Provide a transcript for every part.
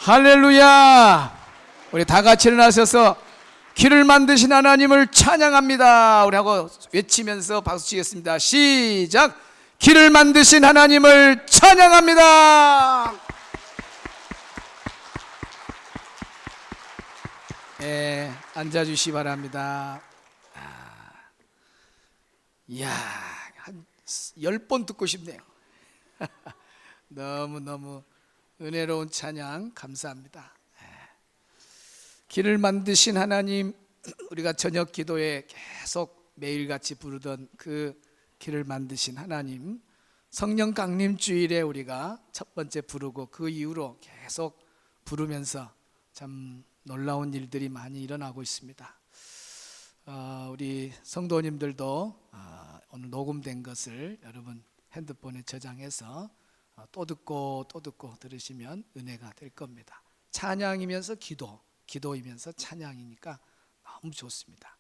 할렐루야. 우리 다 같이 일어나셔서 길을 만드신 하나님을 찬양합니다. 우리 하고 외치면서 박수 치겠습니다. 시작. 길을 만드신 하나님을 찬양합니다. 네, 앉아주시기 바랍니다. 이야, 한 10번 듣고 싶네요. 너무너무 은혜로운 찬양 감사합니다. 길을 만드신 하나님, 우리가 저녁 기도에 계속 매일같이 부르던 그 길을 만드신 하나님, 성령 강림 주일에 우리가 첫 번째 부르고 그 이후로 계속 부르면서 참 놀라운 일들이 많이 일어나고 있습니다. 우리 성도님들도 오늘 녹음된 것을 여러분 핸드폰에 저장해서 또 듣고 들으시면 은혜가 될 겁니다. 찬양이면서 기도이면서 찬양이니까 너무 좋습니다.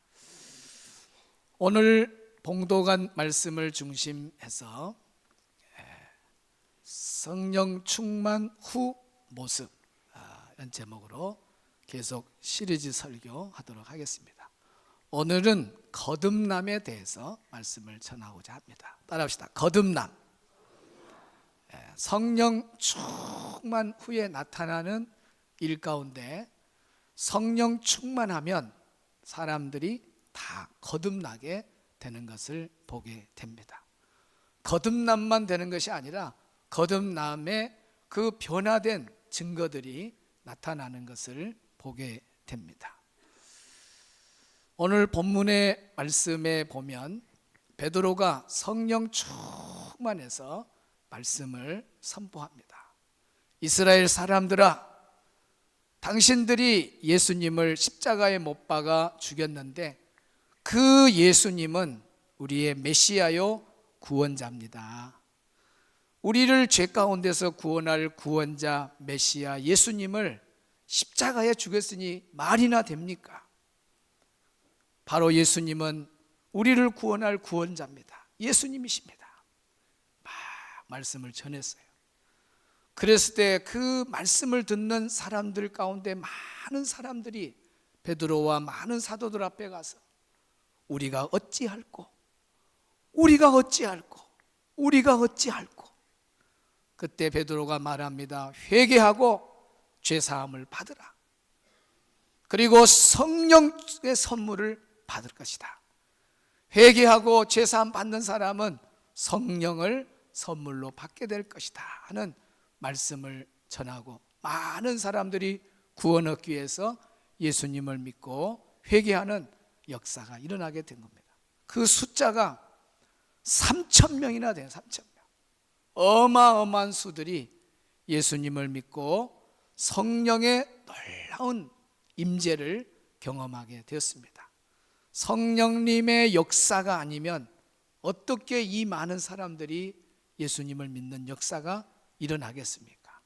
오늘 봉독한 말씀을 중심해서 성령 충만 후 모습, 이런 제목으로 계속 시리즈 설교하도록 하겠습니다. 오늘은 거듭남에 대해서 말씀을 전하고자 합니다. 따라합시다. 거듭남. 성령 충만 후에 나타나는 일 가운데 성령 충만하면 사람들이 다 거듭나게 되는 것을 보게 됩니다. 거듭남만 되는 것이 아니라 거듭남의 그 변화된 증거들이 나타나는 것을 보게 됩니다. 오늘 본문의 말씀에 보면 베드로가 성령 충만해서 말씀을 선포합니다. 이스라엘 사람들아, 당신들이 예수님을 십자가에 못 박아 죽였는데 그 예수님은 우리의 메시아요 구원자입니다. 우리를 죄 가운데서 구원할 구원자 메시아 예수님을 십자가에 죽였으니 말이나 됩니까? 바로 예수님은 우리를 구원할 구원자입니다. 예수님이십니다. 막 말씀을 전했어요. 그랬을 때 그 말씀을 듣는 사람들 가운데 많은 사람들이 베드로와 많은 사도들 앞에 가서 우리가 어찌할꼬 그때 베드로가 말합니다. 회개하고 죄사함을 받으라. 그리고 성령의 선물을 받을 것이다. 회개하고 죄사함 받는 사람은 성령을 선물로 받게 될 것이다 하는 말씀을 전하고 많은 사람들이 구원 얻기 위해서 예수님을 믿고 회개하는 역사가 일어나게 된 겁니다. 그 숫자가 3,000명이나 돼요. 3,000명. 어마어마한 수들이 예수님을 믿고 성령의 놀라운 임재를 경험하게 되었습니다. 성령님의 역사가 아니면 어떻게 이 많은 사람들이 예수님을 믿는 역사가 일어나겠습니까?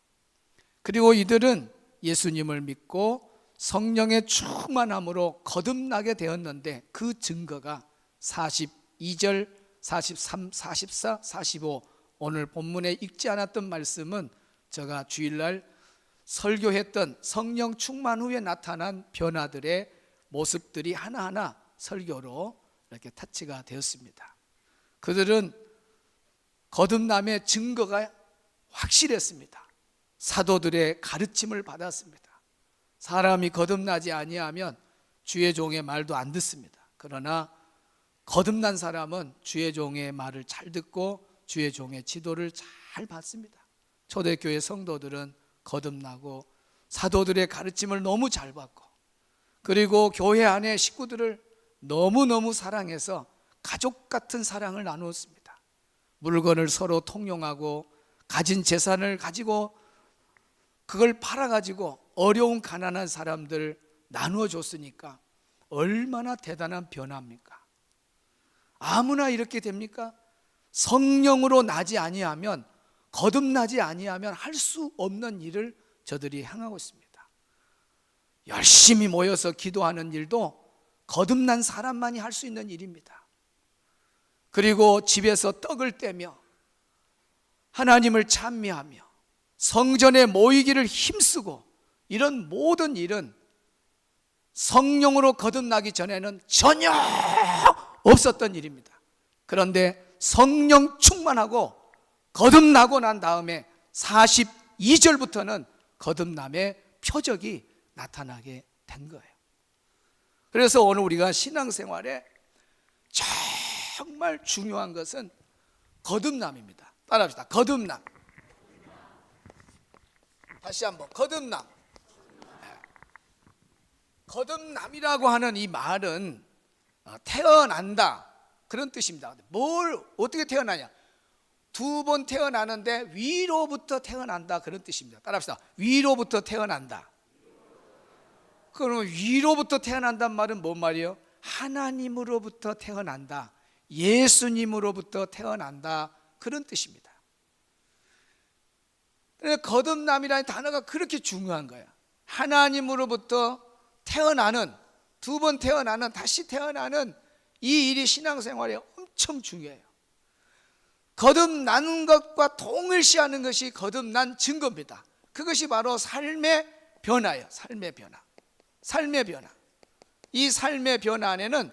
그리고 이들은 예수님을 믿고 성령의 충만함으로 거듭나게 되었는데 그 증거가 42절, 43, 44, 45 오늘 본문에 읽지 않았던 말씀은 제가 주일날 설교했던 성령 충만 후에 나타난 변화들의 모습들이 하나하나 설교로 이렇게 터치가 되었습니다. 그들은 거듭남의 증거가 확실했습니다. 사도들의 가르침을 받았습니다. 사람이 거듭나지 아니하면 주의 종의 말도 안 듣습니다. 그러나 거듭난 사람은 주의 종의 말을 잘 듣고 주의 종의 지도를 잘 받습니다. 초대교회 성도들은 거듭나고 사도들의 가르침을 너무 잘 받고 그리고 교회 안에 식구들을 너무너무 사랑해서 가족 같은 사랑을 나누었습니다. 물건을 서로 통용하고 가진 재산을 가지고 그걸 팔아가지고 어려운 가난한 사람들 나누어 줬으니까 얼마나 대단한 변화입니까? 아무나 이렇게 됩니까? 성령으로 나지 아니하면, 거듭나지 아니하면 할 수 없는 일을 저들이 행하고 있습니다. 열심히 모여서 기도하는 일도 거듭난 사람만이 할 수 있는 일입니다. 그리고 집에서 떡을 떼며 하나님을 찬미하며 성전에 모이기를 힘쓰고 이런 모든 일은 성령으로 거듭나기 전에는 전혀 없었던 일입니다. 그런데 성령 충만하고 거듭나고 난 다음에 42절부터는 거듭남의 표적이 나타나게 된 거예요. 그래서 오늘 우리가 신앙생활에 정말 중요한 것은 거듭남입니다. 따라합시다. 거듭남. 다시 한번 거듭남. 거듭남이라고 하는 이 말은 태어난다 그런 뜻입니다. 뭘 어떻게 태어나냐? 두 번 태어나는데 위로부터 태어난다 그런 뜻입니다. 따라합시다. 위로부터 태어난다. 그러면 위로부터 태어난다는 말은 뭔 말이에요? 하나님으로부터 태어난다, 예수님으로부터 태어난다 그런 뜻입니다. 거듭남이라는 단어가 그렇게 중요한 거예요. 하나님으로부터 태어나는, 두 번 태어나는, 다시 태어나는 이 일이 신앙생활에 엄청 중요해요. 거듭나는 것과 동일시하는 것이 거듭난 증거입니다. 그것이 바로 삶의 변화예요. 삶의 변화. 삶의 변화. 이 삶의 변화 안에는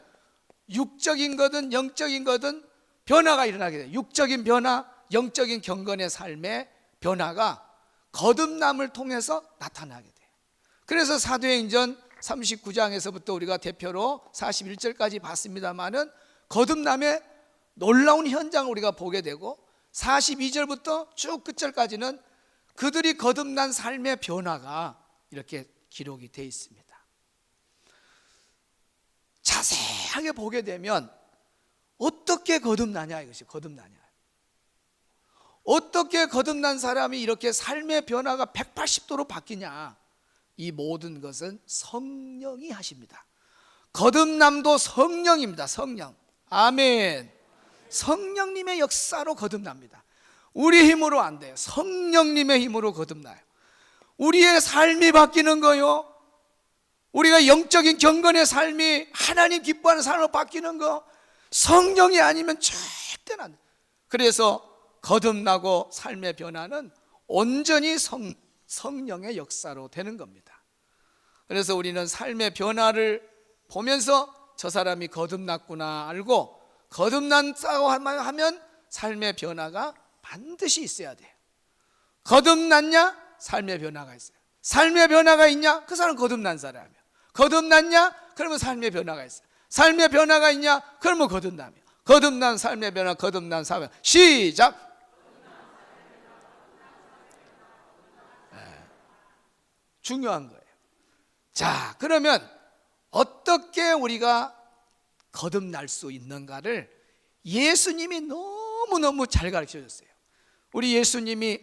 육적인 거든 영적인 거든 변화가 일어나게 돼요. 육적인 변화, 영적인 경건의 삶의 변화가 거듭남을 통해서 나타나게 돼요. 그래서 사도행전 39장에서부터 우리가 대표로 41절까지 봤습니다마는 거듭남의 놀라운 현장을 우리가 보게 되고 42절부터 쭉 끝절까지는 그들이 거듭난 삶의 변화가 이렇게 기록이 되어 있습니다. 자세하게 보게 되면 어떻게 거듭나냐, 이것이 거듭나냐. 어떻게 거듭난 사람이 이렇게 삶의 변화가 180도로 바뀌냐. 이 모든 것은 성령이 하십니다. 거듭남도 성령입니다. 성령. 아멘. 성령님의 역사로 거듭납니다. 우리 힘으로 안 돼요. 성령님의 힘으로 거듭나요. 우리의 삶이 바뀌는 거요, 우리가 영적인 경건의 삶이 하나님 기뻐하는 삶으로 바뀌는 거, 성령이 아니면 절대는 안 돼요. 그래서 거듭나고 삶의 변화는 온전히 성령의 역사로 되는 겁니다. 그래서 우리는 삶의 변화를 보면서 저 사람이 거듭났구나 알고, 거듭났다고 하면 삶의 변화가 반드시 있어야 돼요. 거듭났냐? 삶의 변화가 있어요. 삶의 변화가 있냐? 그 사람은 거듭난 사람이에요. 거듭났냐? 그러면 삶의 변화가 있어요. 삶의 변화가 있냐? 그러면 거듭남이에요. 거듭난 삶의 변화, 거듭난 삶의 변화. 시작! 중요한 거예요. 자, 그러면 어떻게 우리가 거듭날 수 있는가를 예수님이 너무너무 잘 가르쳐 줬어요. 우리 예수님이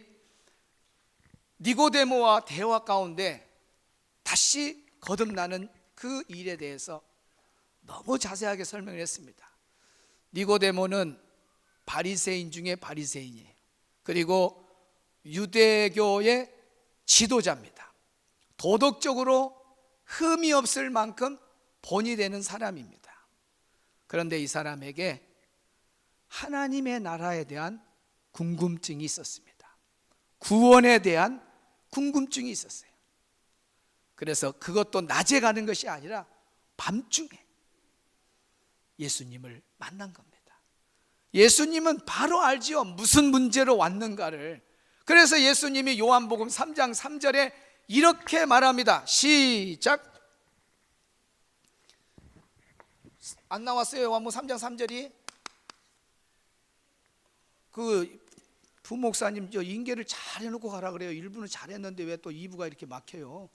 니고데모와 대화 가운데 다시 거듭나는 그 일에 대해서 너무 자세하게 설명을 했습니다. 니고데모는 바리새인 중에 바리새인이에요. 그리고 유대교의 지도자입니다. 도덕적으로 흠이 없을 만큼 본이 되는 사람입니다. 그런데 이 사람에게 하나님의 나라에 대한 궁금증이 있었습니다. 구원에 대한 궁금증이 있었어요. 그래서 그것도 낮에 가는 것이 아니라 밤중에 예수님을 만난 겁니다. 예수님은 바로 알지요, 무슨 문제로 왔는가를. 그래서 예수님이 요한복음 3장 3절에 이렇게 말합니다. 시작. 안 나왔어요? 요한복음 3장 3절이. 그 부목사님 저 인계를 잘 해놓고 가라 그래요. 1부는 잘했는데 왜 또 2부가 이렇게 막혀요?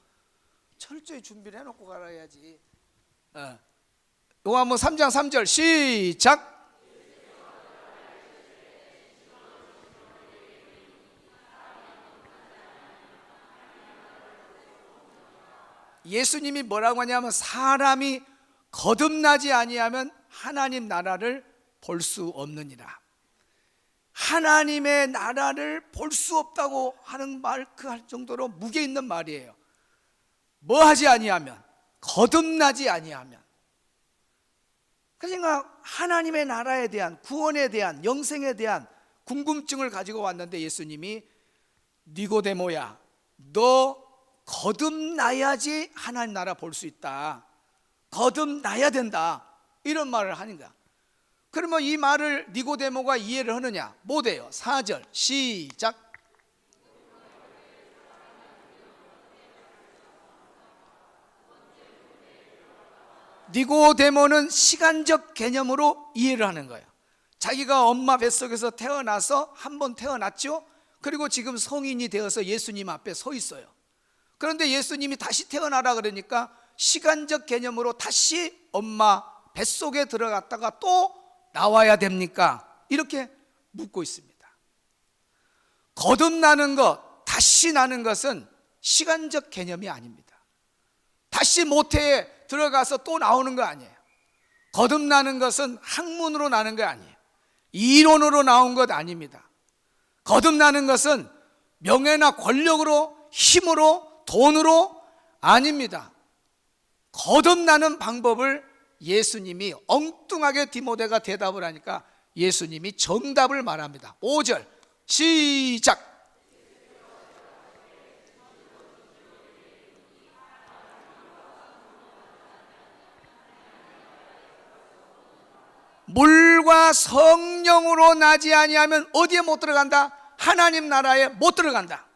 철저히 준비를 해놓고 가라 해야지. 요한복음 3장 3절 시작. 예수님이 뭐라고 하냐면 사람이 거듭나지 아니하면 하나님 나라를 볼 수 없느니라. 하나님의 나라를 볼 수 없다고 하는 말, 그 할 정도로 무게 있는 말이에요. 뭐 하지 아니하면, 거듭나지 아니하면. 그러니까 하나님의 나라에 대한, 구원에 대한, 영생에 대한 궁금증을 가지고 왔는데 예수님이 니고데모야, 너 거듭나야지 하나님 나라 볼 수 있다, 거듭나야 된다, 이런 말을 하는 거야. 그러면 이 말을 니고데모가 이해를 하느냐? 못해요. 4절 시작. 니고데모는 시간적 개념으로 이해를 하는 거예요. 자기가 엄마 뱃속에서 태어나서 한 번 태어났죠. 그리고 지금 성인이 되어서 예수님 앞에 서 있어요. 그런데 예수님이 다시 태어나라 그러니까 시간적 개념으로 다시 엄마 뱃속에 들어갔다가 또 나와야 됩니까? 이렇게 묻고 있습니다. 거듭나는 것, 다시 나는 것은 시간적 개념이 아닙니다. 다시 모태에 들어가서 또 나오는 거 아니에요. 거듭나는 것은 학문으로 나는 거 아니에요. 이론으로 나온 것 아닙니다. 거듭나는 것은 명예나 권력으로, 힘으로, 돈으로 아닙니다. 거듭나는 방법을 예수님이 엉뚱하게 디모데가 대답을 하니까 예수님이 정답을 말합니다. 5절 시작. 물과 성령으로 나지 아니하면 어디에 못 들어간다? 하나님 나라에 못 들어간다.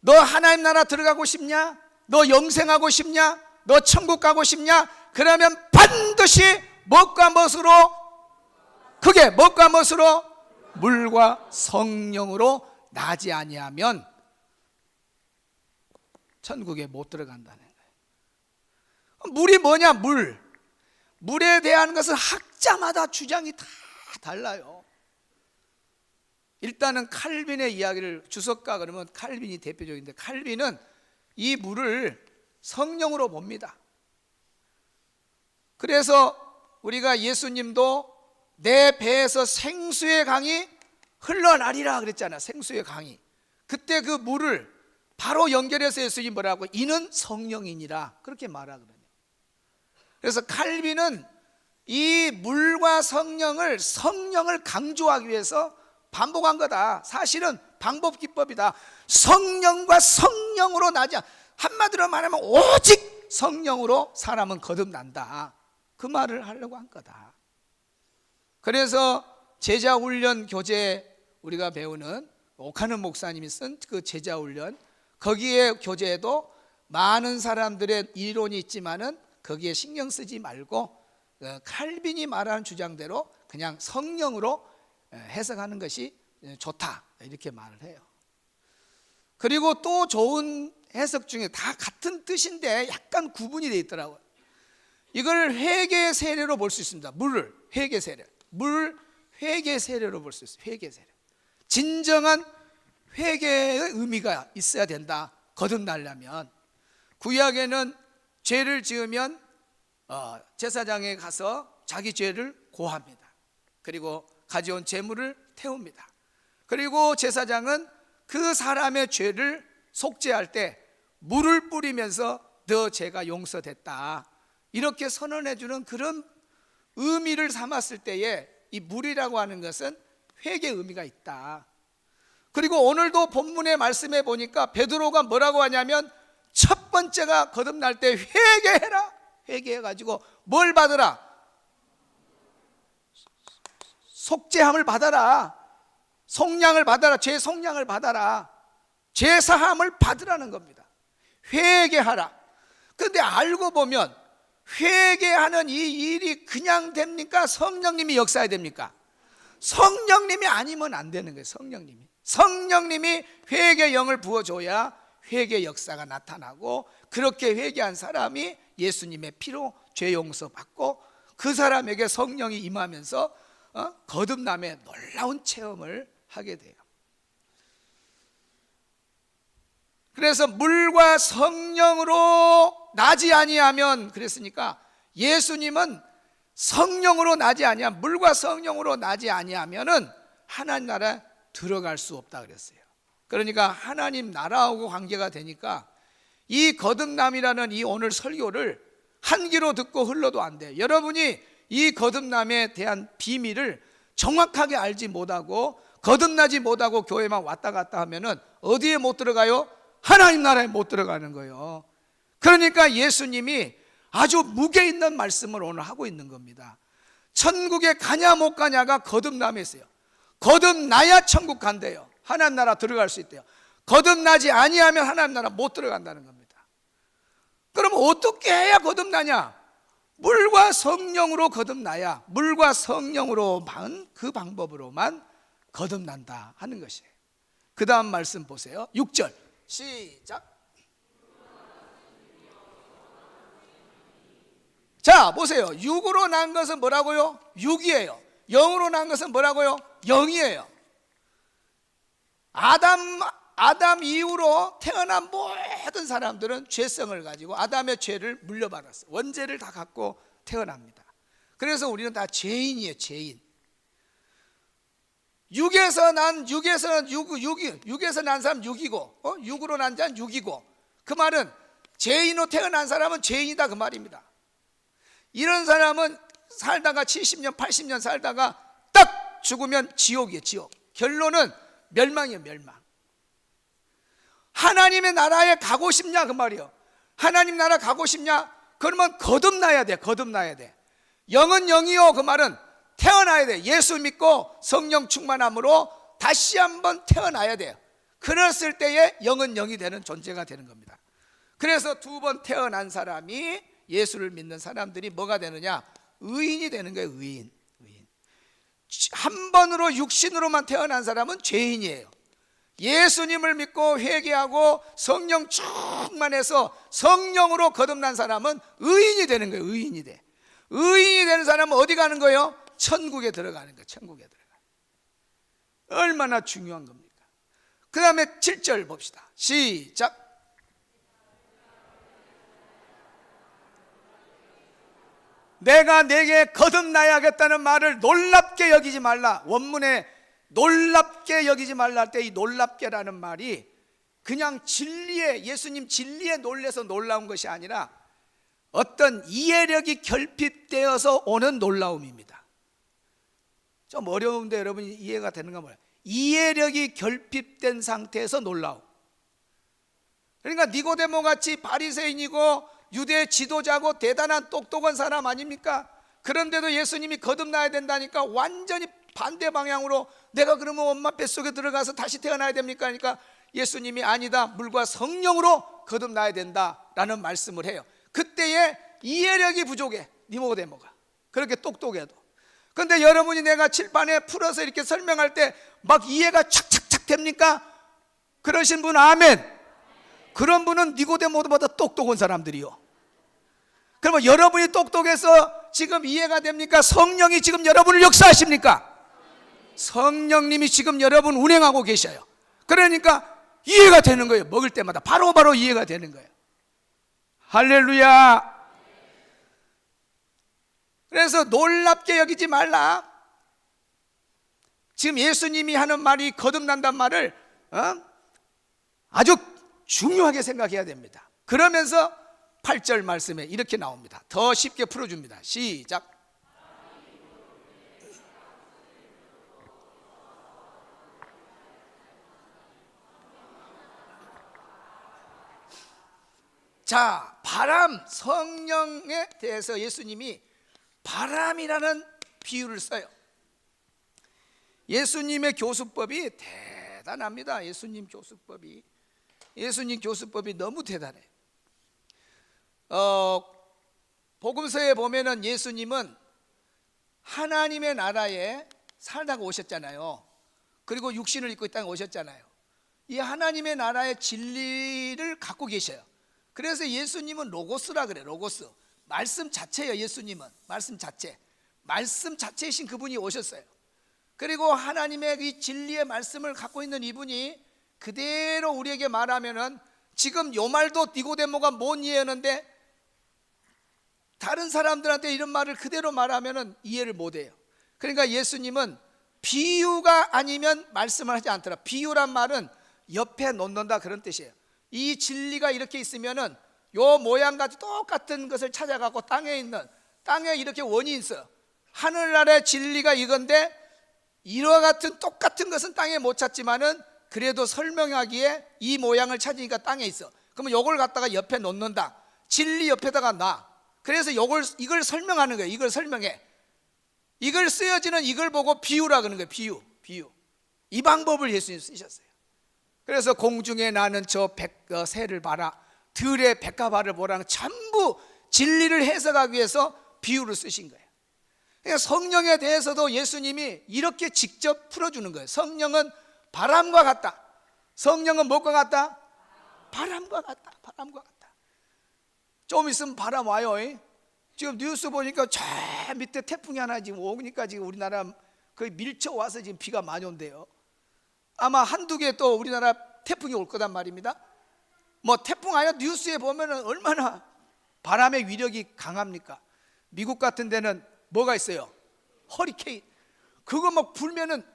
너 하나님 나라 들어가고 싶냐? 너 영생하고 싶냐? 너 천국 가고 싶냐? 그러면 반드시 무엇과 무엇으로? 그게 무엇과 무엇으로? 물과 성령으로 나지 아니하면 천국에 못 들어간다는 거예요. 물이 뭐냐? 물에 대한 것은 학자마다 주장이 다 달라요. 일단은 칼빈의 이야기를, 주석가 그러면 칼빈이 대표적인데, 칼빈은 이 물을 성령으로 봅니다. 그래서 우리가 예수님도 내 배에서 생수의 강이 흘러나리라 그랬잖아. 생수의 강이. 그때 그 물을 바로 연결해서 예수님이 뭐라고? 이는 성령이니라 그렇게 말하거든요. 그래서 칼빈은 이 물과 성령을 강조하기 위해서 반복한 거다. 사실은 방법 기법이다. 성령과 성령으로 나지, 한마디로 말하면 오직 성령으로 사람은 거듭난다. 그 말을 하려고 한 거다. 그래서 제자훈련 교재, 우리가 배우는 오카는 목사님이 쓴 그 제자훈련, 거기에 교재에도 많은 사람들의 이론이 있지만은 거기에 신경 쓰지 말고 칼빈이 말하는 주장대로 그냥 성령으로 해석하는 것이 좋다, 이렇게 말을 해요. 그리고 또 좋은 해석 중에 다 같은 뜻인데 약간 구분이 되어 있더라고요. 이걸 회개 세례로 볼 수 있습니다. 물을 회개 세례, 물 회개 세례로 볼 수 있어요. 회개 세례. 진정한 회개의 의미가 있어야 된다. 거듭나려면. 구약에는 죄를 지으면 제사장에 가서 자기 죄를 고합니다. 그리고 가져온 제물을 태웁니다. 그리고 제사장은 그 사람의 죄를 속죄할 때 물을 뿌리면서 너 죄가 용서됐다, 이렇게 선언해 주는 그런 의미를 삼았을 때에 이 물이라고 하는 것은 회개의 의미가 있다. 그리고 오늘도 본문의 말씀에 보니까 베드로가 뭐라고 하냐면 첫 번째가 거듭날 때 회개해라. 회개해가지고 뭘 받으라? 속죄함을 받아라. 속량을 받아라. 죄 속량을 받아라. 죄 사함을 받으라는 겁니다. 회개하라. 그런데 알고 보면 회개하는 이 일이 그냥 됩니까? 성령님이 역사해야 됩니까? 성령님이 아니면 안 되는 거예요. 성령님이 회개 영을 부어줘야 회개 역사가 나타나고, 그렇게 회개한 사람이 예수님의 피로 죄 용서 받고 그 사람에게 성령이 임하면서 거듭남의 놀라운 체험을 하게 돼요. 그래서 물과 성령으로 나지 아니하면, 그랬으니까 예수님은 성령으로 나지 아니하면, 물과 성령으로 나지 아니하면은 하나님 나라에 들어갈 수 없다 그랬어요. 그러니까 하나님 나라하고 관계가 되니까 이 거듭남이라는 이 오늘 설교를 한 귀로 듣고 흘러도 안 돼요. 여러분이 이 거듭남에 대한 비밀을 정확하게 알지 못하고 거듭나지 못하고 교회만 왔다 갔다 하면은 어디에 못 들어가요? 하나님 나라에 못 들어가는 거예요. 그러니까 예수님이 아주 무게 있는 말씀을 오늘 하고 있는 겁니다. 천국에 가냐 못 가냐가 거듭남이었어요. 거듭나야 천국 간대요. 하나님 나라 들어갈 수 있대요. 거듭나지 아니하면 하나님 나라 못 들어간다는 겁니다. 그럼 어떻게 해야 거듭나냐? 물과 성령으로 거듭나야, 물과 성령으로만, 그 방법으로만 거듭난다 하는 것이에요. 그 다음 말씀 보세요. 6절 시작. 자 보세요. 육으로 난 것은 뭐라고요? 육이에요. 영으로 난 것은 뭐라고요? 영이에요. 아담 이후로 태어난 모든 사람들은 죄성을 가지고 아담의 죄를 물려받았어요. 원죄를 다 갖고 태어납니다. 그래서 우리는 다 죄인이에요. 죄인. 육에서 난 사람 육이고, 육으로 난 자는 육이고, 그 말은 죄인으로 태어난 사람은 죄인이다 그 말입니다. 이런 사람은 살다가 70년 80년 살다가 딱 죽으면 지옥이에요. 지옥. 결론은 멸망이에요. 멸망. 하나님의 나라에 가고 싶냐 그 말이에요. 하나님 나라 가고 싶냐? 그러면 거듭나야 돼. 거듭나야 돼. 영은 영이요 그 말은 태어나야 돼. 예수 믿고 성령 충만함으로 다시 한번 태어나야 돼요. 그랬을 때에 영은 영이 되는 존재가 되는 겁니다. 그래서 두 번 태어난 사람이, 예수를 믿는 사람들이 뭐가 되느냐? 의인이 되는 거예요. 의인. 한 번으로 육신으로만 태어난 사람은 죄인이에요. 예수님을 믿고 회개하고 성령 충만해서 성령으로 거듭난 사람은 의인이 되는 거예요. 의인이 돼. 의인이 되는 사람은 어디 가는 거예요? 천국에 들어가는 거예요. 천국에 들어가는. 얼마나 중요한 겁니까? 그 다음에 7절 봅시다. 시작. 내가 내게 거듭나야겠다는 말을 놀랍게 여기지 말라. 원문에 놀랍게 여기지 말라 할 때 이 놀랍게라는 말이 그냥 진리에, 예수님 진리에 놀래서 놀라운 것이 아니라 어떤 이해력이 결핍되어서 오는 놀라움입니다. 좀 어려운데 여러분이 이해가 되는가 몰라요. 이해력이 결핍된 상태에서 놀라움. 그러니까 니고데모 같이 바리새인이고 유대 지도자고 대단한 똑똑한 사람 아닙니까? 그런데도 예수님이 거듭나야 된다니까 완전히 반대 방향으로, 내가 그러면 엄마 뱃속에 들어가서 다시 태어나야 됩니까? 그러니까 예수님이 아니다, 물과 성령으로 거듭나야 된다라는 말씀을 해요. 그때에 이해력이 부족해. 니고데모가 그렇게 똑똑해도. 그런데 여러분이 내가 칠판에 풀어서 이렇게 설명할 때 막 이해가 착착착 됩니까? 그러신 분 아멘. 그런 분은 니고데모보다 똑똑한 사람들이요. 그러면 여러분이 똑똑해서 지금 이해가 됩니까? 성령이 지금 여러분을 역사하십니까? 성령님이 지금 여러분 운행하고 계셔요. 그러니까 이해가 되는 거예요. 먹을 때마다 바로바로 이해가 되는 거예요. 할렐루야. 그래서 놀랍게 여기지 말라. 지금 예수님이 하는 말이 거듭난단 말을 아주 중요하게 생각해야 됩니다. 그러면서 8절 말씀에 이렇게 나옵니다. 더 쉽게 풀어줍니다. 시작. 자, 바람, 성령에 대해서 예수님이 바람이라는 비유를 써요. 예수님의 교수법이 대단합니다. 예수님 교수법이 너무 대단해요. 복음서에 보면은 예수님은 하나님의 나라에 살다가 오셨잖아요. 그리고 육신을 입고 이 땅에 오셨잖아요. 이 하나님의 나라의 진리를 갖고 계셔요. 그래서 예수님은 로고스라 그래요. 로고스. 말씀 자체예요. 예수님은 말씀 자체이신 그분이 오셨어요. 그리고 하나님의 이 진리의 말씀을 갖고 있는 이분이 그대로 우리에게 말하면은, 지금 요 말도 니고데모가 못 이해하는데 다른 사람들한테 이런 말을 그대로 말하면은 이해를 못 해요. 그러니까 예수님은 비유가 아니면 말씀을 하지 않더라. 비유란 말은 옆에 놓는다 그런 뜻이에요. 이 진리가 이렇게 있으면은 요 모양같이 똑같은 것을 찾아가고 땅에 이렇게 원이 있어요. 하늘나라의 진리가 이건데 이와 같은 똑같은 것은 땅에 못 찾지만은 그래도 설명하기에 이 모양을 찾으니까 땅에 있어. 그러면 요걸 갖다가 옆에 놓는다. 진리 옆에다가 놔. 그래서 이걸 설명하는 거예요. 이걸 설명해. 이걸 쓰여지는 이걸 보고 비유라 그러는 거예요. 비유. 이 방법을 예수님 쓰셨어요. 그래서 공중에 나는 저 새를 봐라, 들의 백합화를 보라는, 전부 진리를 해석하기 위해서 비유를 쓰신 거예요. 그러니까 성령에 대해서도 예수님이 이렇게 직접 풀어주는 거예요. 성령은 바람과 같다. 성령은 무엇과 같다? 바람과 같다. 좀 있으면 바람 와요. 지금 뉴스 보니까 저 밑에 태풍이 하나 지금 오니까 지금 우리나라 거의 밀쳐 와서 지금 비가 많이 온대요. 아마 한두 개 또 우리나라 태풍이 올 거단 말입니다. 뭐 태풍 아니라 뉴스에 보면은 얼마나 바람의 위력이 강합니까? 미국 같은 데는 뭐가 있어요? 허리케인. 그거 막 불면은,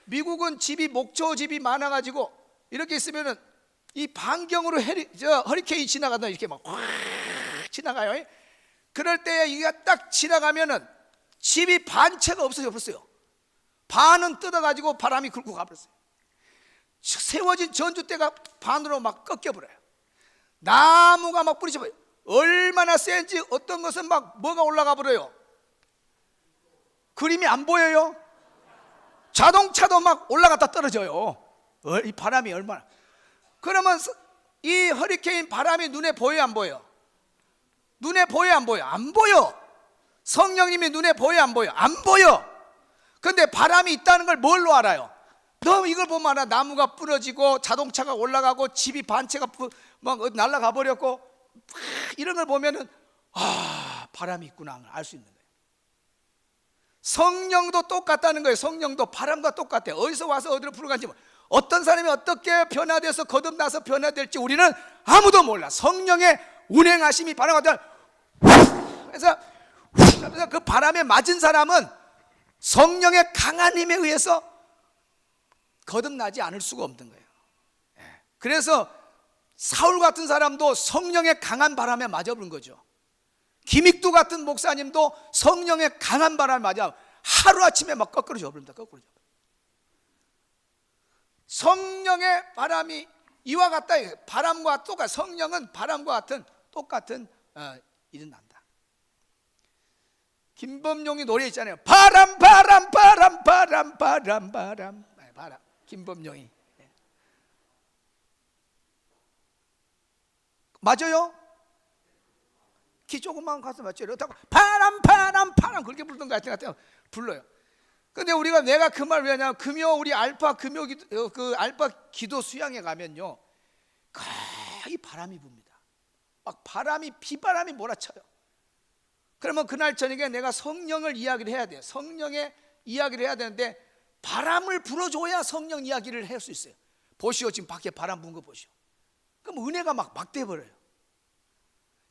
미국은 목초집이 많아가지고 이렇게 있으면은 이 반경으로 허리케인 지나가다 이렇게 막 확 지나가요. 그럴 때 이게 딱 지나가면은 집이 반 채가 없어요. 반은 뜯어가지고 바람이 긁고 가버렸어요. 세워진 전주대가 반으로 막 꺾여버려요. 나무가 막 부딪혀버려요. 얼마나 센지, 어떤 것은 막 뭐가 올라가 버려요. 그림이 안 보여요. 자동차도 막 올라갔다 떨어져요. 이 바람이 얼마나. 그러면 이 허리케인 바람이 눈에 보여요, 안 보여요? 눈에 보여요, 안 보여요? 안 보여. 성령님이 눈에 보여요, 안 보여요? 안 보여. 근데 바람이 있다는 걸 뭘로 알아요? 너 이걸 보면 알아. 나무가 부러지고 자동차가 올라가고 집이 반 채가 막 날아가 버렸고, 이런 걸 보면은 바람이 있구나 알 수 있는 거예요. 성령도 똑같다는 거예요. 성령도 바람과 똑같아요. 어디서 와서 어디로 불어간지, 어떤 사람이 어떻게 변화돼서 거듭나서 변화될지 우리는 아무도 몰라. 성령의 운행하심이 바람과 같다. 그래서 그 바람에 맞은 사람은 성령의 강한 힘에 의해서 거듭나지 않을 수가 없는 거예요. 그래서 사울 같은 사람도 성령의 강한 바람에 맞아버린 거죠. 김익두 같은 목사님도 성령의 강한 바람에 맞아 하루아침에 막 거꾸로져 버립니다. 성령의 바람이 이와 같다. 바람과 똑같. 성령은 바람과 같은 똑같은 일은 난다. 김범용이 노래 있잖아요. 바람. 김범용이. 맞아요? 키 조금만 가서 맞죠? 이렇다고 바람 그렇게 부르던 것 같아요. 불러요. 근데 내가 그 말 왜 하냐면, 우리 알파 기도 수양에 가면요, 거의 바람이 붑니다. 막 비바람이 몰아쳐요. 그러면 그날 저녁에 내가 성령을 이야기를 해야 돼요. 성령의 이야기를 해야 되는데 바람을 불어줘야 성령 이야기를 할 수 있어요. 보시오, 지금 밖에 바람 부는 거 보시오. 그럼 은혜가 막 돼버려요.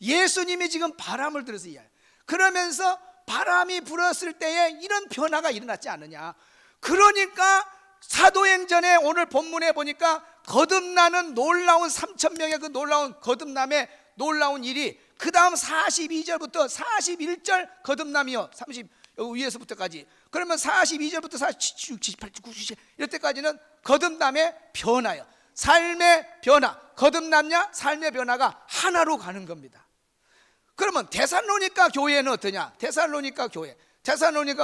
예수님이 지금 바람을 들어서 이야기해요. 그러면서 바람이 불었을 때에 이런 변화가 일어났지 않느냐. 그러니까 사도행전에 오늘 본문에 보니까 거듭나는 놀라운 3,000명의 그 놀라운 거듭남의 놀라운 일이, 그 다음 42절부터 41절 거듭남이요, 30 여기 위에서부터까지. 그러면 42절부터 47, 78, 90 이럴 때까지는 거듭남의 변화요, 삶의 변화. 거듭남냐 삶의 변화가 하나로 가는 겁니다. 그러면 데살로니가 교회는 어떠냐? 데살로니가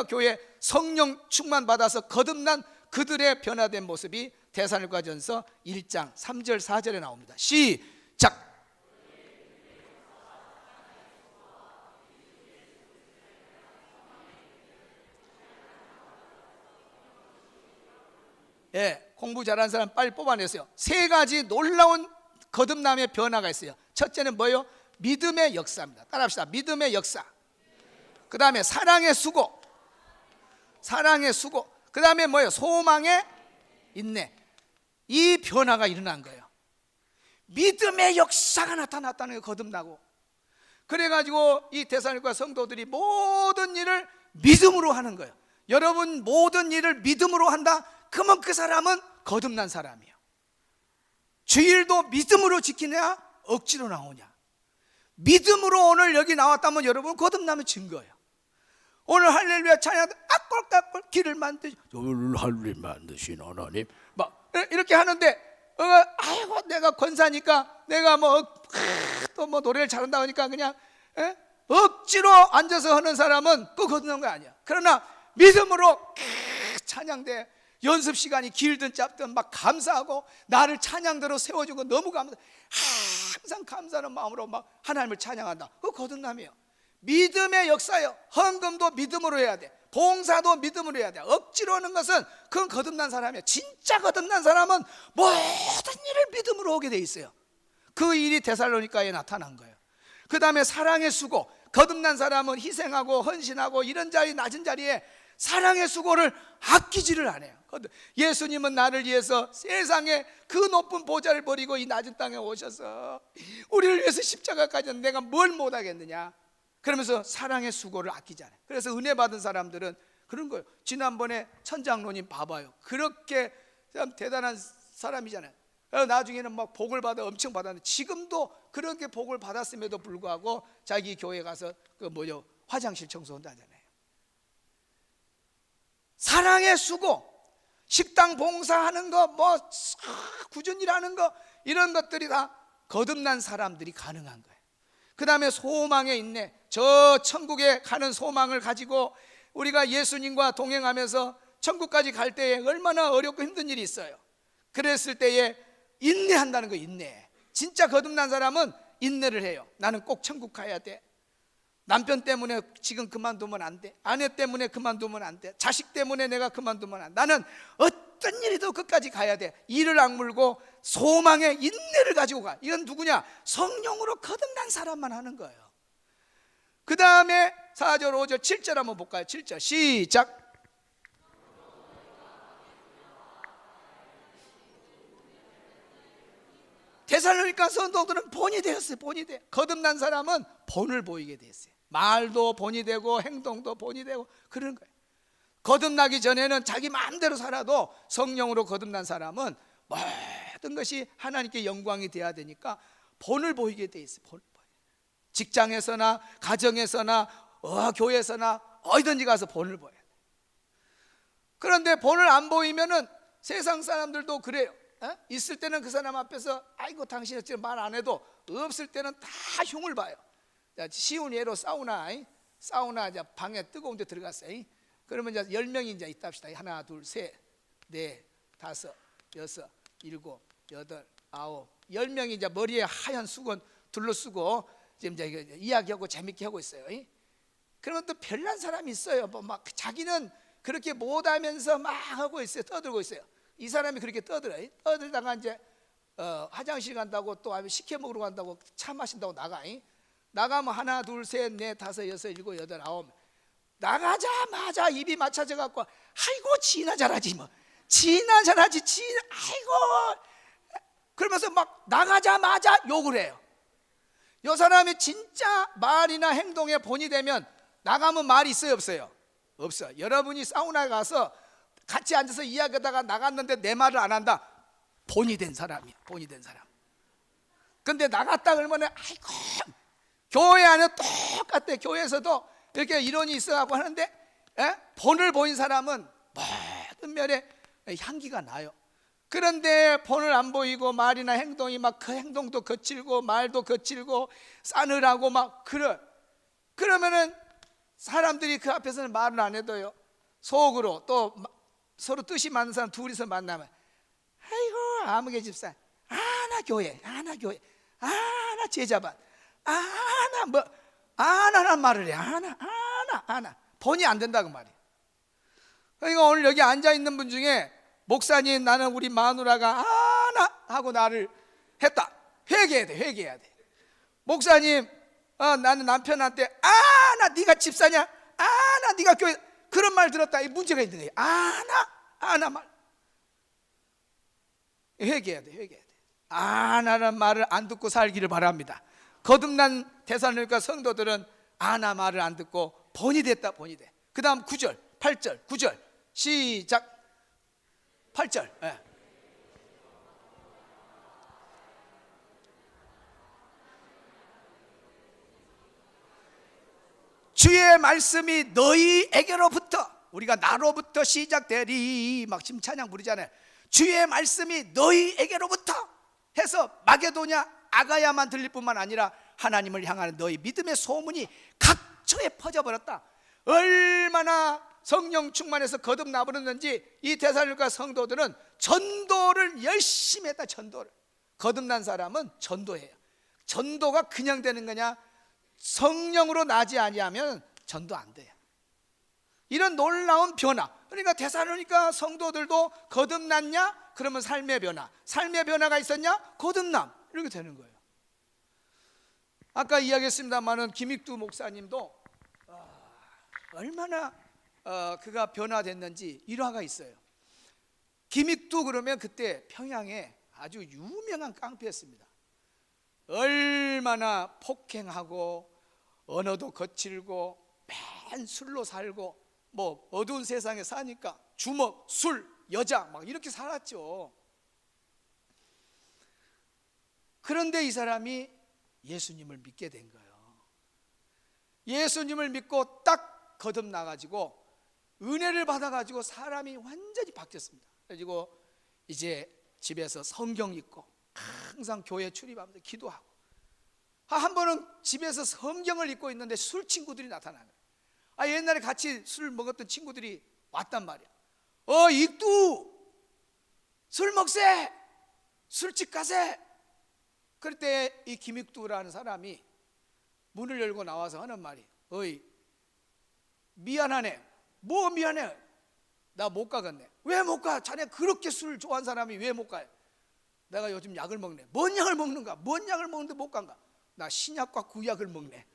교회 성령 충만 받아서 거듭난 그들의 변화된 모습이 데살로니가전서 1장 3절 4절에 나옵니다. 시작. 공부 잘하는 사람 빨리 뽑아내세요. 세 가지 놀라운 거듭남의 변화가 있어요. 첫째는 뭐예요? 믿음의 역사입니다. 따라합시다. 믿음의 역사. 그 다음에 사랑의 수고. 그 다음에 뭐예요? 소망의 인내. 이 변화가 일어난 거예요. 믿음의 역사가 나타났다는 게 거듭나고. 그래가지고 이 데살로니가 성도들이 모든 일을 믿음으로 하는 거예요. 여러분 모든 일을 믿음으로 한다? 그러면 그 사람은 거듭난 사람이에요. 주일도 믿음으로 지키냐? 억지로 나오냐? 믿음으로 오늘 여기 나왔다면 여러분 거듭나면 증거예요. 오늘 할렐루야 찬양, 악골 길을 만드신 하나님, 막 이렇게 하는데 아이고 내가 권사니까 내가 또 노래를 잘한다고 하니까 그냥 억지로 앉아서 하는 사람은 그 거듭난 거 아니야. 그러나 믿음으로 찬양대 연습 시간이 길든 짧든 막 감사하고 나를 찬양대로 세워준 거 너무 감사. 항상 감사하는 마음으로 막 하나님을 찬양한다. 그거 거듭남이에요. 믿음의 역사요. 헌금도 믿음으로 해야 돼. 봉사도 믿음으로 해야 돼. 억지로 하는 것은 그건 거듭난 사람이야. 진짜 거듭난 사람은 모든 일을 믿음으로 하게 돼 있어요. 그 일이 데살로니가에 나타난 거예요. 그 다음에 사랑의 수고. 거듭난 사람은 희생하고 헌신하고 이런 자리 낮은 자리에 사랑의 수고를 아끼지를 않아요. 예수님은 나를 위해서 세상에 그 높은 보좌를 버리고 이 낮은 땅에 오셔서 우리를 위해서 십자가까지 내가 뭘 못하겠느냐. 그러면서 사랑의 수고를 아끼지 않아요. 그래서 은혜 받은 사람들은 그런 거예요. 지난번에 천장로님 봐봐요. 그렇게 참 대단한 사람이잖아요. 나중에는 막 복을 받아 엄청 받았는데 지금도 그렇게 복을 받았음에도 불구하고 자기 교회 가서 화장실 청소한다 하잖아요. 사랑의 수고, 식당 봉사하는 거, 굳은 일 하는 거, 이런 것들이 다 거듭난 사람들이 가능한 거예요. 그 다음에 소망의 인내. 저 천국에 가는 소망을 가지고 우리가 예수님과 동행하면서 천국까지 갈 때에 얼마나 어렵고 힘든 일이 있어요. 그랬을 때에 인내한다는 거. 인내. 진짜 거듭난 사람은 인내를 해요. 나는 꼭 천국 가야 돼. 남편 때문에 지금 그만두면 안 돼. 아내 때문에 그만두면 안 돼. 자식 때문에 내가 그만두면 안 돼. 나는 어떤 일이도 끝까지 가야 돼. 이를 악물고 소망의 인내를 가지고 가. 이건 누구냐? 성령으로 거듭난 사람만 하는 거예요. 그 다음에 4절, 5절, 7절 한번 볼까요? 7절 시작. 데살로니가 성도들은 본이 되었어요. 본이 돼. 거듭난 사람은 본을 보이게 됐어요. 말도 본이 되고 행동도 본이 되고 그런 거예요. 거듭나기 전에는 자기 마음대로 살아도 성령으로 거듭난 사람은 모든 것이 하나님께 영광이 돼야 되니까 본을 보이게 돼 있어요. 본을 보이게. 직장에서나 가정에서나 교회에서나 어디든지 가서 본을 보여야 돼. 그런데 본을 안 보이면은 세상 사람들도 그래요. 있을 때는 그 사람 앞에서 아이고 당신은 지금 말 안 해도 없을 때는 다 흉을 봐요. 쉬운 예로 사우나 방에 뜨거운 데 들어갔어요. 그러면 이제 10명이 이제 있다 합시다. 하나, 둘, 셋, 넷, 다섯, 여섯, 일곱, 여덟, 아홉, 10명이 이제 머리에 하얀 수건 둘러쓰고 지금 이제 이야기하고 재밌게 하고 있어요. 그러면 또 별난 사람이 있어요. 막 자기는 그렇게 못하면서 막 하고 있어요. 떠들고 있어요. 이 사람이 그렇게 떠들어요. 떠들다가 이제 화장실 간다고 또 식혜 먹으러 간다고 차 마신다고 나가면 하나, 둘, 셋, 넷, 다섯, 여섯, 일곱, 여덟, 아홉. 나가자마자 입이 맞춰져 갖고 아이고 지나 잘하지 뭐. 지나 잘하지 아이고. 그러면서 막 나가자마자 욕을 해요. 이 사람이 진짜 말이나 행동에 본이 되면 나가면 말이 있어요, 없어요? 없어. 여러분이 사우나에 가서 같이 앉아서 이야기하다가 나갔는데 내 말을 안 한다. 본이 된 사람이야. 본이 된 사람. 근데 나갔다 그러면 아이고. 교회 안에 똑같아. 교회에서도 이렇게 이론이 있어가고 하는데 본을 보인 사람은 모든 면에 향기가 나요. 그런데 본을 안 보이고 말이나 행동이 막 그 행동도 거칠고 말도 거칠고 싸늘하고 막 그러면은 사람들이 그 앞에서는 말을 안 해도요 속으로 또 서로 뜻이 맞는 사람 둘이서 만나면 아이고 아무개 집사 나 교회 나 제자반 나란 말을 해 아나 본이 안 된다고 말이에요. 그러니까 오늘 여기 앉아있는 분 중에 목사님 나는 우리 마누라가 아나 하고 나를 했다. 회개해야 돼. 목사님 나는 남편한테 나 네가 집사냐 나 네가 교회 그런 말 들었다. 이 문제가 있는 거예요. 아나 말 회개해야 돼. 아나라는 말을 안 듣고 살기를 바랍니다. 거듭난 데살로니가 성도들은 아나 말을 안 듣고 본이 됐다. 본이 돼. 그 다음 9절 8절 9절 시작. 8절 주의 말씀이 너희에게로부터 우리가 나로부터 시작되리 막 지금 찬양 부르잖아요. 주의 말씀이 너희에게로부터 해서 마게도냐 아가야만 들릴 뿐만 아니라 하나님을 향하는 너희 믿음의 소문이 각처에 퍼져버렸다. 얼마나 성령 충만해서 거듭나버렸는지 이 데살로니가 성도들은 전도를 열심히 했다. 전도를. 거듭난 사람은 전도해요. 전도가 그냥 되는 거냐? 성령으로 나지 아니하면 전도 안 돼요. 이런 놀라운 변화. 그러니까 데살로니가 성도들도 거듭났냐? 그러면 삶의 변화. 삶의 변화가 있었냐? 거듭남. 이렇게 되는 거예요. 아까 이야기했습니다마는 김익두 목사님도 얼마나 그가 변화됐는지 일화가 있어요. 김익두 그러면 그때 평양에 아주 유명한 깡패였습니다. 얼마나 폭행하고 언어도 거칠고 맨 술로 살고 뭐 어두운 세상에 사니까 주먹, 술, 여자 막 이렇게 살았죠. 그런데 이 사람이 예수님을 믿게 된 거예요. 예수님을 믿고 딱 거듭나가지고 은혜를 받아가지고 사람이 완전히 바뀌었습니다. 그래가지고 이제 집에서 성경 읽고 항상 교회 출입하면서 기도하고, 한 번은 집에서 성경을 읽고 있는데 술 친구들이 나타나는 거예요. 옛날에 같이 술 먹었던 친구들이 왔단 말이야. 익두 술 먹세, 술집 가세. 그럴 때 이 김익두라는 사람이 문을 열고 나와서 하는 말이, 어이 미안하네. 뭐 미안해? 나 못 가겠네. 왜 못 가? 자네 그렇게 술 좋아하는 사람이 왜 못 가요? 내가 요즘 약을 먹네. 뭔 약을 먹는가? 뭔 약을 먹는데 못 간가? 나 신약과 구약을 먹네.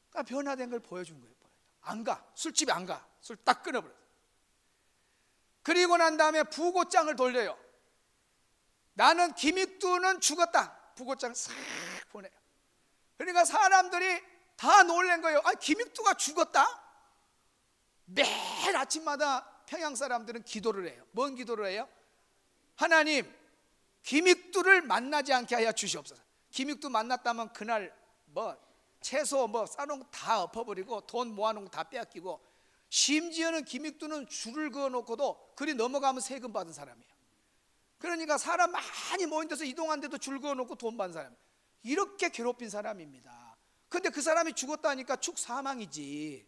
그러니까 변화된 걸 보여준 거예요. 안 가. 술집에 안 가. 술 딱 끊어버렸어. 그리고 난 다음에 부고장을 돌려요. 나는 김익두는 죽었다. 부고장 싹 보내요. 그러니까 사람들이 다 놀란 거예요. 김익두가 죽었다? 매일 아침마다 평양 사람들은 기도를 해요. 뭔 기도를 해요? 하나님, 김익두를 만나지 않게 하여 주시옵소서. 김익두 만났다면 그날 뭐 채소 뭐 싸놓은 거 다 엎어버리고 돈 모아놓은 거 다 빼앗기고, 심지어는 김익두는 줄을 그어놓고도 그리 넘어가면 세금 받은 사람이에요. 그러니까 사람 많이 모인 데서 이동한 데도 줄 그어놓고 돈 받은 사람, 이렇게 괴롭힌 사람입니다. 근데 그 사람이 죽었다니까 축사망이지.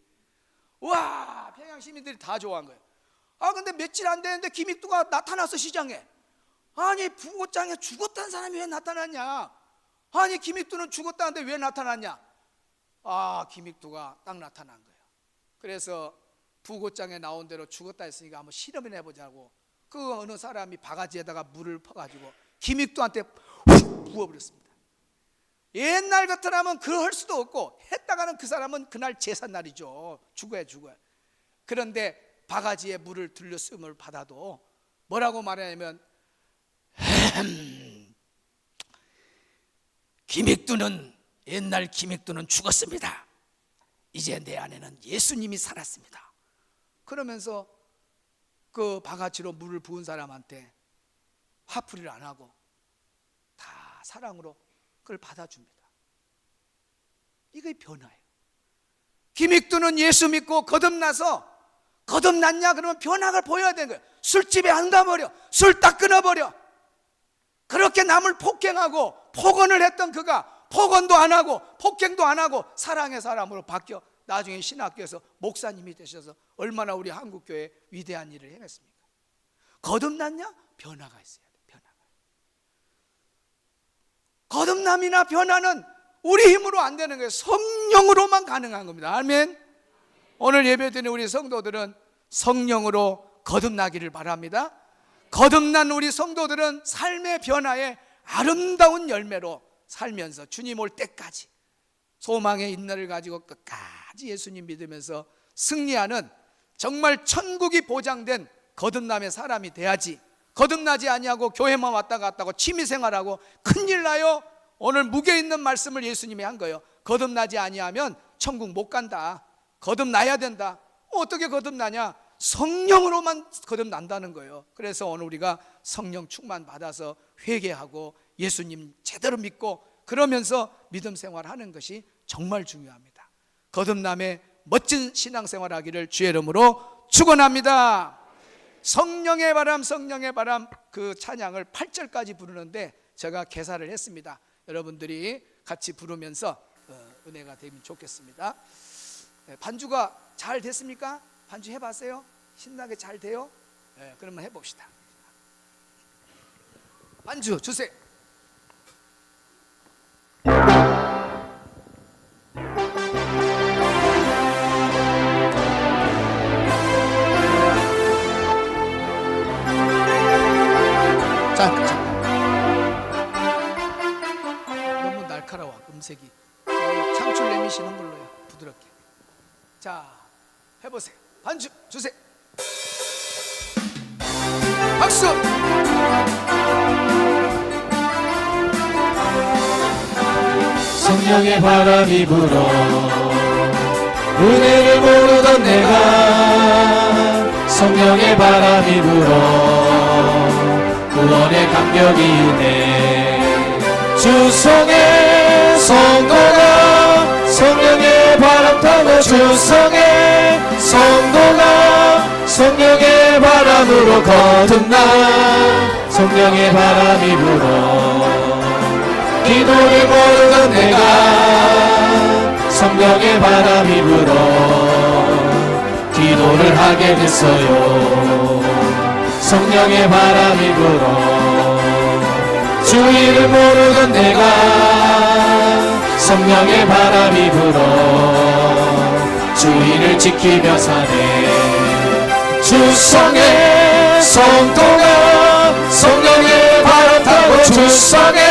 와, 평양 시민들이 다 좋아한 거예요. 근데 며칠 안 되는데 김익두가 나타났어, 시장에. 아니, 부고장에 죽었다는 사람이 왜 나타났냐? 아니, 김익두는 죽었다는데 왜 나타났냐? 김익두가 딱 나타난 거예요. 그래서 부고장에 나온 대로 죽었다 했으니까 한번 실험을 해보자고 그 어느 사람이 바가지에다가 물을 퍼가지고 김익두한테 훅 부어버렸습니다. 옛날 같으라면 그럴 수도 없고, 했다가는 그 사람은 그날 제삿날이죠. 죽어야. 그런데 바가지에 물을 들렸음을 받아도 뭐라고 말하냐면, 옛날 김익두는 죽었습니다. 이제 내 안에는 예수님이 살았습니다. 그러면서 그 바가지로 물을 부은 사람한테 화풀이를 안 하고 다 사랑으로 그걸 받아줍니다. 이게 변화예요. 김익두는 예수 믿고 거듭났냐? 그러면 변화를 보여야 되는 거예요. 술집에 안 가버려. 술 딱 끊어버려. 그렇게 남을 폭행하고 폭언을 했던 그가 폭언도 안 하고 폭행도 안 하고 사랑의 사람으로 바뀌어 나중에 신학교에서 목사님이 되셔서 얼마나 우리 한국교회에 위대한 일을 행했습니까? 거듭났냐? 변화가 있어야 돼. 변화가. 거듭남이나 변화는 우리 힘으로 안 되는 거예요. 성령으로만 가능한 겁니다. 아멘. 오늘 예배드리는 우리 성도들은 성령으로 거듭나기를 바랍니다. 거듭난 우리 성도들은 삶의 변화에 아름다운 열매로 살면서 주님 올 때까지 소망의 인내를 가지고 끝까지 예수님 믿으면서 승리하는, 정말 천국이 보장된 거듭남의 사람이 돼야지. 거듭나지 아니하고 교회만 왔다 갔다 하고 취미생활하고 큰일 나요. 오늘 무게 있는 말씀을 예수님이 한 거예요. 거듭나지 아니하면 천국 못 간다. 거듭나야 된다. 어떻게 거듭나냐? 성령으로만 거듭난다는 거예요. 그래서 오늘 우리가 성령 충만 받아서 회개하고 예수님 제대로 믿고 그러면서 믿음 생활하는 것이 정말 중요합니다. 거듭남의 멋진 신앙생활 하기를 주의 이름으로 축원합니다. 성령의 바람, 성령의 바람, 그 찬양을 8절까지 부르는데 제가 개사를 했습니다. 여러분들이 같이 부르면서 은혜가 되면 좋겠습니다. 반주가 잘 됐습니까? 반주 해봤어요? 신나게 잘 돼요? 그러면 해봅시다. 반주 주세요. 너무 날카로워 음색이. 창출 내미시는 걸로요. 부드럽게. 자, 해보세요. 반주 주세요. 박수. 성령의 바람이 불어 은혜를 모르던 내가 성령의 바람이 불어 구원의 감격이 은혜 주성의 성도가 성령의 바람 타고 주성의 성도가 성령의 바람으로 거듭나 성령의 바람이 불어 기도를 모르던 내가 성령의 바람이 불어 기도를 하게 됐어요. 성령의 바람이 불어 주의를 모르던 내가 성령의 바람이 불어 주의를 지키며 사네. 주성의 성도가 성령의 바람 타고 주성의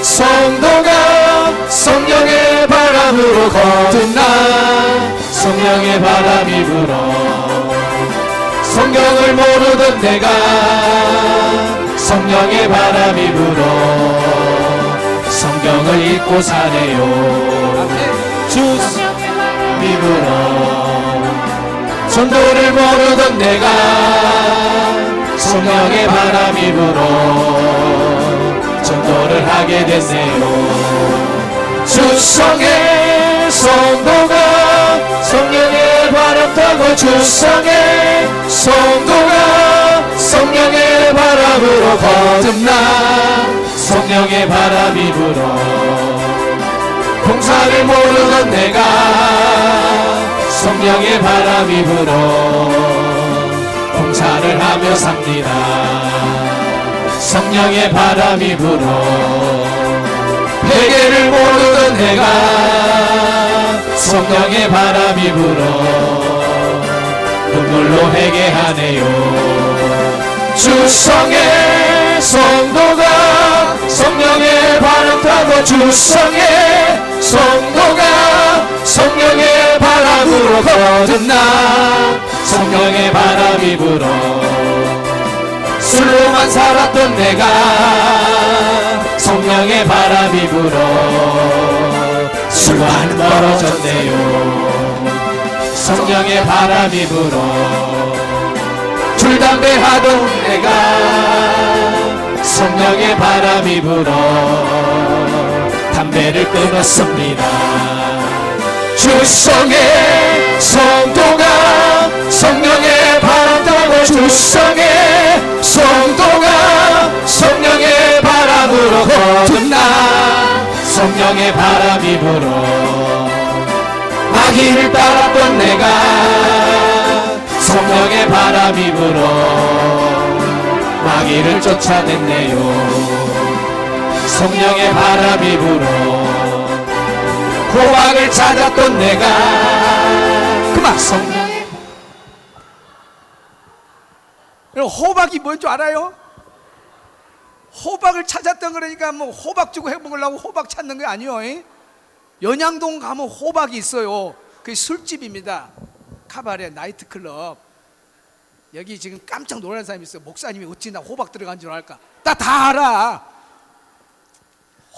성도가 성령의 바람으로 거듭나 성령의 바람이 불어 성경을 모르던 내가 성령의 바람이 불어 성경을 읽고 사네요. 주성의 바람이 불어 전도를 모르던 내가 성령의 바람이 불어 전도를 하게 됐네요. 주성의 성도가 성령의 바람 타고 주성의 성도가 성령의 바람으로 거듭나 성령의 바람이 불어 봉사를 모르던 내가 성령의 바람이 불어 봉사를 하며 삽니다. 성령의 바람이 불어 회개를 모르던 내가 성령의 바람이 불어 눈물로 회개하네요. 주성의 성도가 성령의 바람 타고 주성의 성도가 성령의 바람으로 거듭나 성령의 바람이 불어 술로만 살았던 내가 성령의 바람이 불어 술과는 멀어졌네요. 성령의 바람이 불어 술 담배 하던 내가 성령의 바람이 불어 담배를 끊었습니다. 주성의 성도가 성령의 바람 타고 주성의 성도가 성령의 바람으로 거듭나 성령의 바람이 불어 마귀를 따랐던 내가 성령의 바람이 불어 마귀를 쫓아냈네요. 성령의 바람이 불어 호박을 찾았던 내가 그만 성령의 호박이 뭔 줄 알아요? 호박을 찾았던 거라니까 뭐 호박 주고 해먹으려고 호박 찾는 게 아니에요. 연양동 가면 호박이 있어요. 그게 술집입니다. 카바레 나이트클럽. 여기 지금 깜짝 놀란 사람이 있어요. 목사님이 어찌 나 호박 들어간 줄 알까? 나 다 알아.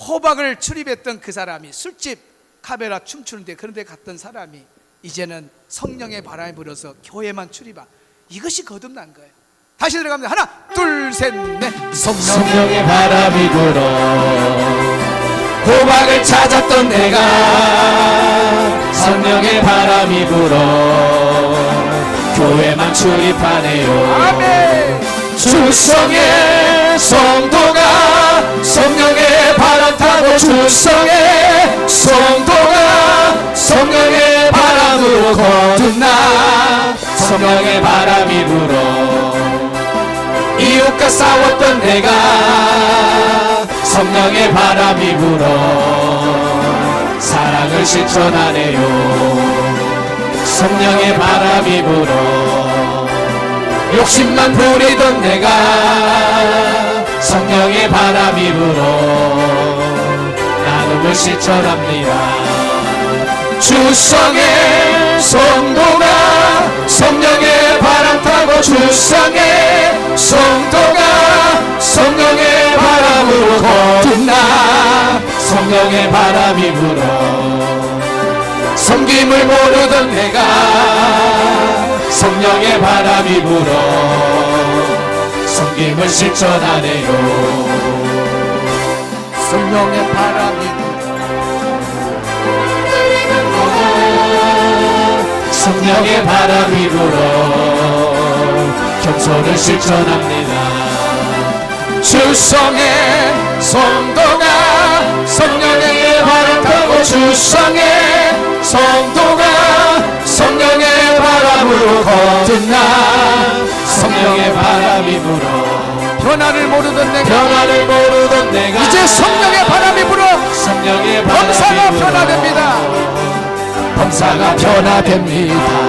호박을 출입했던 그 사람이 술집 카베라 춤추는데 그런 데 갔던 사람이 이제는 성령의 바람이 불어서 교회만 출입하. 이것이 거듭난 거예요. 다시 들어갑니다. 하나 둘 셋 넷. 성령의 바람이 불어 호박을 찾았던 내가 성령의 바람이 불어 교회만 출입하네요. 아멘. 주성의 성도가 성령의 바람 타고 주성의 성도가 성령의 바람으로 거듭나 성령의 바람이 불어 이웃과 싸웠던 내가 성령의 바람이 불어 사랑을 실천하네요. 성령의 바람이 불어 욕심만 부리던 내가 성령의 바람이 불어 나눔을 실천합니다. 주성의 성도가 성령의 바람 타고 주성의 성도가 성령의 바람으로 거듭나 성령의 바람이 불어 섬김을 모르던 내가 성령의 바람이 불어 섬김을 실천하네요. 성령의 바람이 성령의 바람이 불어 겸손을 실천합니다. 주성의 성도가 성령의 바람 타고 주성의 성도가 성령의 바람으로 거듭나 성령의 바람이 불어 변화를 모르던 내가 이제 성령의 바람이 불어 성령의 범사가 바람이 불어 변화됩니다. 범사가 변화됩니다.